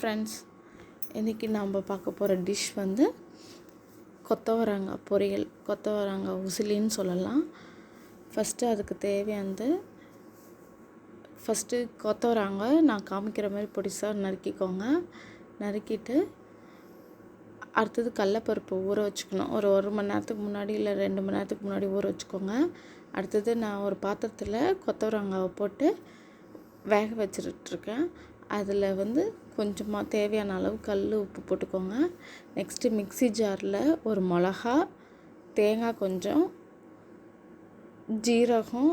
Friends, இன்றைக்கி நம்ம பார்க்க போகிற டிஷ் வந்து கொத்தவரங்காய் பொரியல், கொத்தவரங்காய் உசிலின்னு சொல்லலாம். அதுக்கு தேவையானது கொத்தவரங்காய் நான் காமிக்கிற மாதிரி பொடிசாக நறுக்கிக்கோங்க. நறுக்கிட்டு அடுத்தது கடலப்பருப்பு ஊற வச்சுக்கணும். ஒரு மணி நேரத்துக்கு முன்னாடி இல்லை 2 மணி நேரத்துக்கு முன்னாடி ஊற வச்சுக்கோங்க. அடுத்தது நான் ஒரு பாத்திரத்தில் கொத்தவரங்காவை போட்டு வேக வச்சுருக்கேன். அதில் வந்து கொஞ்சமாக தேவையான அளவு கல் உப்பு போட்டுக்கோங்க. நெக்ஸ்ட்டு மிக்ஸி ஜாரில் ஒரு மிளகா, தேங்காய் கொஞ்சம், ஜீரகம்,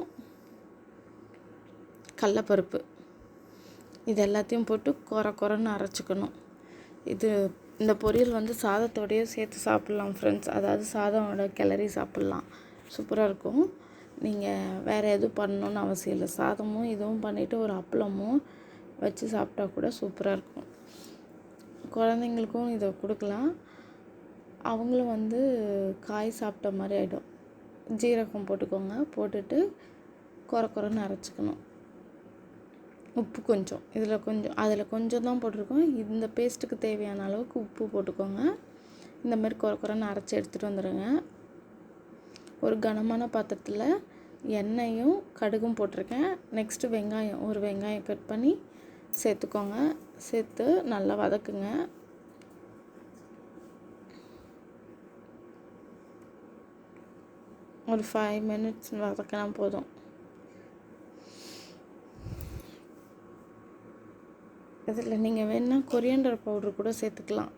கடலப்பருப்பு இது எல்லாத்தையும் போட்டு கொரன்னு அரைச்சிக்கணும். இந்த பொரியல் வந்து சாதத்தோடையே சேர்த்து சாப்பிட்லாம் ஃப்ரெண்ட்ஸ். அதாவது சாதமோட கிளறி சாப்பிட்லாம், சூப்பராக இருக்கும். நீங்கள் வேறு எதுவும் பண்ணணுன்னு அவசியம் இல்லை. சாதமும் இதுவும் பண்ணிவிட்டு ஒரு அப்பளமும் வச்சு சாப்பிட்டா கூட சூப்பராக இருக்கும். குழந்தைங்களுக்கும் இதை கொடுக்கலாம். அவங்களும் வந்து காய் சாப்பிட்ட மாதிரி ஆகிடும். ஜீரகம் போட்டுக்கோங்க. போட்டுட்டு கொரன்னு அரைச்சிக்கணும். உப்பு கொஞ்சம், அதில் கொஞ்சம் தான் போட்டிருக்கோம். இந்த பேஸ்ட்டுக்கு தேவையான அளவுக்கு உப்பு போட்டுக்கோங்க. இந்த மாதிரி கொரன்னு அரைச்சி எடுத்துகிட்டு வந்துடுங்க. ஒரு கனமான பாத்திரத்தில் எண்ணெயும் கடுகும் போட்டிருக்கேன். நெக்ஸ்ட்டு ஒரு வெங்காயம் கட் பண்ணி சேர்த்துக்கோங்க. சேர்த்து நல்லா வதக்குங்க. ஒரு 5 மினிட்ஸ் வதக்கினா போதும். இதில் நீங்கள் வேணால் கொரியாண்டர் பவுட்ரு கூட சேர்த்துக்கலாம்.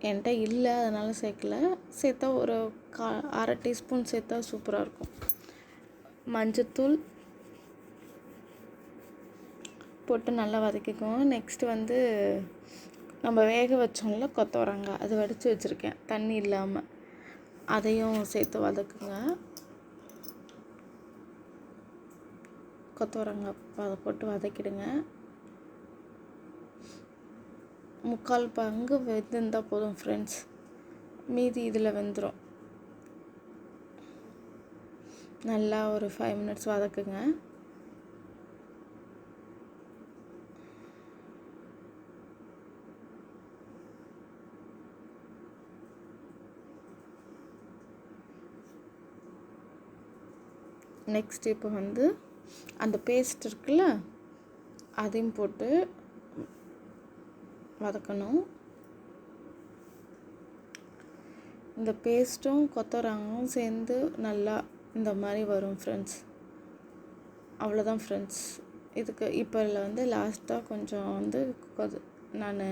என்கிட்ட இல்லை, அதனால் சேர்க்கல. சேர்த்தா ஒரு 1/2 டீஸ்பூன் சேர்த்தா சூப்பராக இருக்கும். மஞ்சத்தூள் போட்டு நல்லா வதக்கிக்குவோம். நெக்ஸ்ட்டு வந்து நம்ம வேக வச்சோம்ல கொத்தவரங்காய், அதை வடித்து வச்சுருக்கேன் தண்ணி இல்லாமல், அதையும் சேர்த்து வதக்குங்க. கொத்தவரங்காய் அதை போட்டு வதக்கிடுங்க. 3/4 பங்கு வெந்திருந்தால் போதும் ஃப்ரெண்ட்ஸ். மீதி இதில் வெந்துடும். நல்லா ஒரு 5 மினிட்ஸ் வதக்குங்க. நெக்ஸ்ட் இப்போ வந்து அந்த பேஸ்ட் இருக்குல்ல, அதையும் போட்டு வதக்கணும். இந்த பேஸ்ட்டும் கொத்தவரங்காயும் சேர்ந்து நல்லா இந்த மாதிரி வரும் ஃப்ரெண்ட்ஸ். அவ்வளோதான் ஃப்ரெண்ட்ஸ். இதுக்கு இப்போ இதில் வந்து லாஸ்ட்டாக கொஞ்சம் வந்து நான்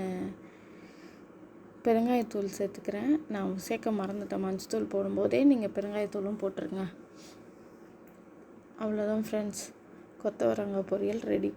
பெருங்காயத்தூள் சேர்த்துக்கிறேன். நான் சேர்க்க மறந்துட்டேன். மஞ்சத்தூள் போடும்போதே நீங்கள் பெருங்காயத்தூளும் போட்டுருங்க. அவ்வளோதான் ஃப்ரெண்ட்ஸ், கொத்தவரங்காய் பொரியல் ரெடி.